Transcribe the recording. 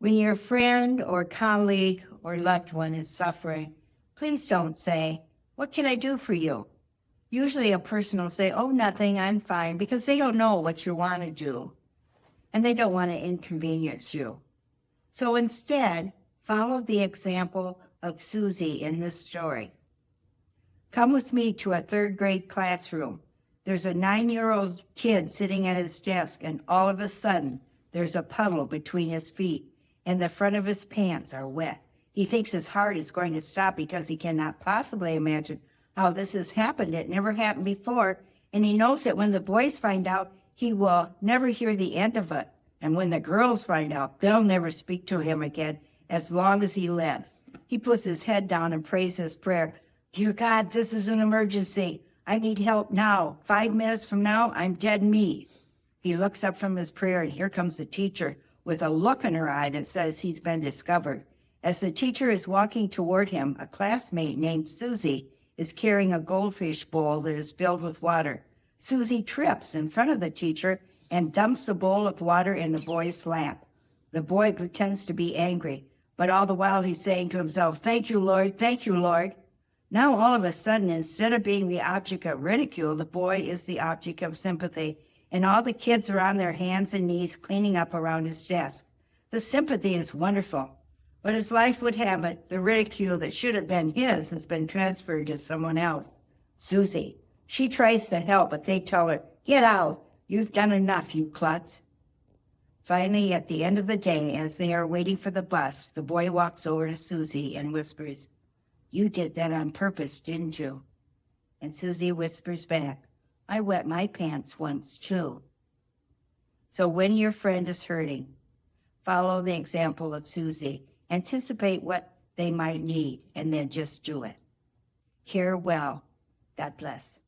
When your friend or colleague or loved one is suffering, please don't say, "What can I do for you?" Usually a person will say, "Oh, nothing, I'm fine," because they don't know what you want to do, and they don't want to inconvenience you. So instead, follow the example of Susie in this story. Come with me to a third-grade classroom. There's a 9-year-old kid sitting at his desk, and all of a sudden, there's a puddle between his feet, and the front of his pants are wet. He thinks his heart is going to stop because he cannot possibly imagine how this has happened. It never happened before, and he knows that when the boys find out, he will never hear the end of it. And when the girls find out, they'll never speak to him again as long as he lives. He puts his head down and prays his prayer. "Dear God, this is an emergency. I need help now. 5 minutes from now, I'm dead meat." He looks up from his prayer, and here comes the teacher with a look in her eye that says he's been discovered. As the teacher is walking toward him, a classmate named Susie is carrying a goldfish bowl that is filled with water. Susie trips in front of the teacher and dumps the bowl of water in the boy's lap. The boy pretends to be angry, but all the while he's saying to himself, "Thank you, Lord, thank you, Lord." Now, all of a sudden, instead of being the object of ridicule, the boy is the object of sympathy, and all the kids are on their hands and knees cleaning up around his desk. The sympathy is wonderful, but as life would have it, the ridicule that should have been his has been transferred to someone else. Susie. She tries to help, but they tell her, "Get out. You've done enough, you klutz." Finally, at the end of the day, as they are waiting for the bus, the boy walks over to Susie and whispers, "You did that on purpose, didn't you?" And Susie whispers back, "I wet my pants once, too." So when your friend is hurting, follow the example of Susie. Anticipate what they might need, and then just do it. Care well. God bless.